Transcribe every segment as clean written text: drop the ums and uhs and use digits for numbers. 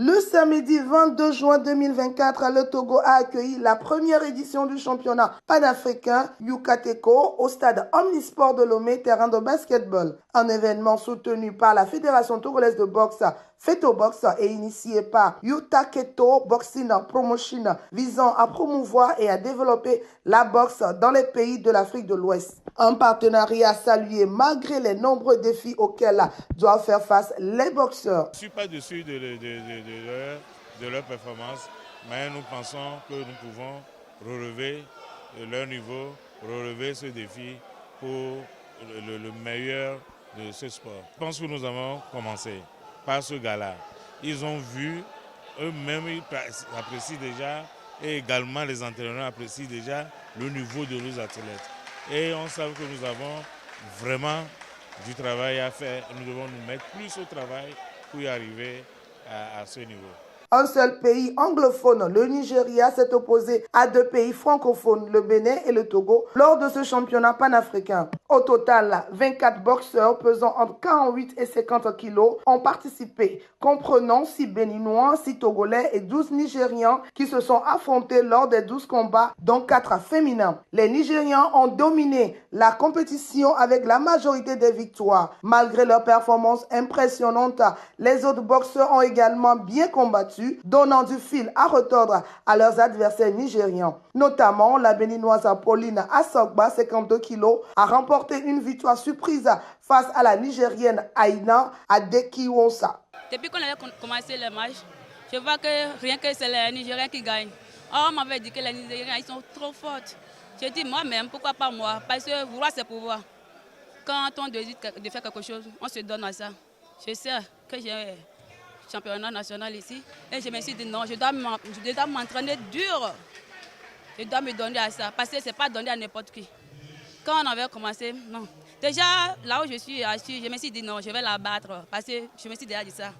Le samedi 22 juin 2024, le Togo a accueilli la première édition du championnat panafricain Yukatéko au stade Omnisport de Lomé, terrain de basketball. Un événement soutenu par la Fédération togolaise de boxe FETOBOX et initié par Yukatéko Boxing Promotion visant à promouvoir et à développer la boxe dans les pays de l'Afrique de l'Ouest. Un partenariat salué malgré les nombreux défis auxquels doivent faire face les boxeurs. Je ne suis pas déçu de leur performance, mais nous pensons que nous pouvons relever leur niveau, relever ce défi pour le meilleur de ce sport. Je pense que nous avons commencé par ce gala. Ils ont vu, eux-mêmes ils apprécient déjà, et également les entraîneurs apprécient déjà le niveau de nos athlètes. Et on sait que nous avons vraiment du travail à faire. Nous devons nous mettre plus au travail pour y arriver à ce niveau. Un seul pays anglophone, le Nigeria, s'est opposé à deux pays francophones, le Bénin et le Togo, lors de ce championnat panafricain. Au total, 24 boxeurs pesant entre 48 et 50 kilos ont participé, comprenant 6 Béninois, 6 Togolais et 12 Nigérians qui se sont affrontés lors des 12 combats, dont 4 féminins. Les Nigérians ont dominé la compétition avec la majorité des victoires. Malgré leur performance impressionnante, les autres boxeurs ont également bien combattu, donnant du fil à retordre à leurs adversaires nigérians. Notamment, la béninoise Pauline Assogba, 52 kg, a remporté une victoire surprise face à la nigérienne Aina Adekiwonsa. Depuis qu'on a commencé le match, je vois que rien que c'est les Nigériens qui gagnent. Or, on m'avait dit que les Nigériens ils sont trop forts. J'ai dit moi-même, pourquoi pas moi? Parce que vouloir c'est pouvoir. Quand on décide de faire quelque chose, on se donne à ça. Je sais que j'ai championnat national ici. Et je me suis dit non, je dois m'entraîner dur. Je dois me donner à ça. Parce que ce n'est pas donné à n'importe qui. Quand on avait commencé, non. Déjà, là où je suis assis, je me suis dit non, je vais la battre. Parce que je me suis déjà dit ça.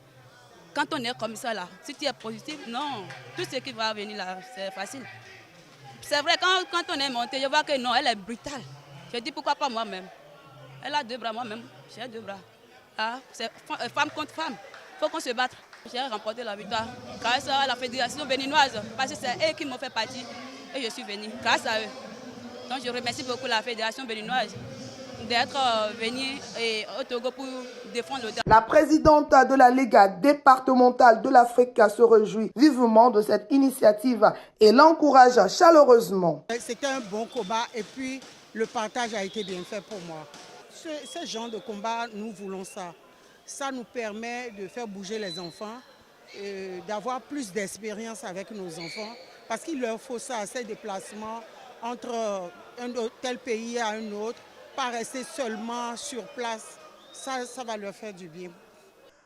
Quand on est comme ça, là, si tu es positif, non. Tout ce qui va venir là, c'est facile. C'est vrai, quand on est monté, je vois que non, elle est brutale. Je dis pourquoi pas moi-même. Elle a 2 bras, moi-même, j'ai 2 bras. Ah, c'est femme contre femme. Il faut qu'on se batte. J'ai remporté la victoire grâce à la fédération béninoise, parce que c'est eux qui m'ont fait partie et je suis venue grâce à eux. Donc je remercie beaucoup la fédération béninoise d'être venue au Togo pour défendre le droit. La présidente de la Ligue départementale de l'Afrique se réjouit vivement de cette initiative et l'encourage chaleureusement. C'était un bon combat et puis le partage a été bien fait pour moi. Ce genre de combat, nous voulons ça. Ça nous permet de faire bouger les enfants, d'avoir plus d'expérience avec nos enfants, parce qu'il leur faut ça, ces déplacements entre un tel pays à un autre, pas rester seulement sur place. Ça va leur faire du bien.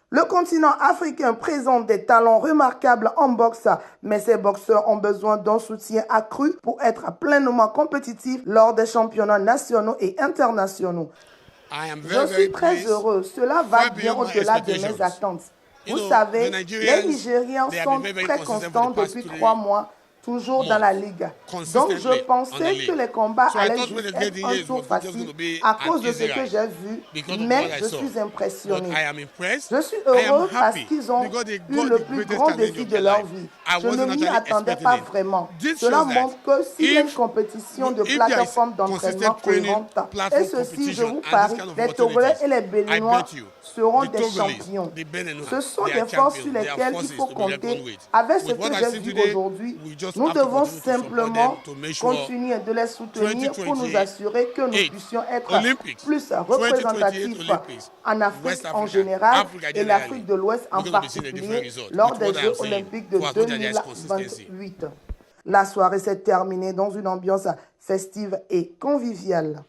Le continent africain présente des talents remarquables en boxe, mais ces boxeurs ont besoin d'un soutien accru pour être pleinement compétitifs lors des championnats nationaux et internationaux. Je suis très heureux. Cela va bien au-delà de mes attentes. Vous savez, les Nigérians sont très constants depuis 3 mois, toujours dans la Ligue. Donc je pensais que les combats allaient juste être un tour facile à cause de ce que j'ai vu, mais je suis impressionné. Je suis heureux parce qu'ils ont eu le plus grand défi de leur vie. Je ne m'y attendais pas vraiment. Cela montre que s'il y a une compétition de plateforme d'entraînement cohérente, et ceci, je vous parie, les Togolais et les Béninois seront des champions. Ce sont des forces sur lesquelles il faut compter. Avec ce que j'ai vu aujourd'hui, nous devons simplement continuer de les soutenir pour nous assurer que nous puissions être plus représentatifs en Afrique en général et l'Afrique de l'Ouest en particulier lors des Jeux olympiques de 2028. La soirée s'est terminée dans une ambiance festive et conviviale.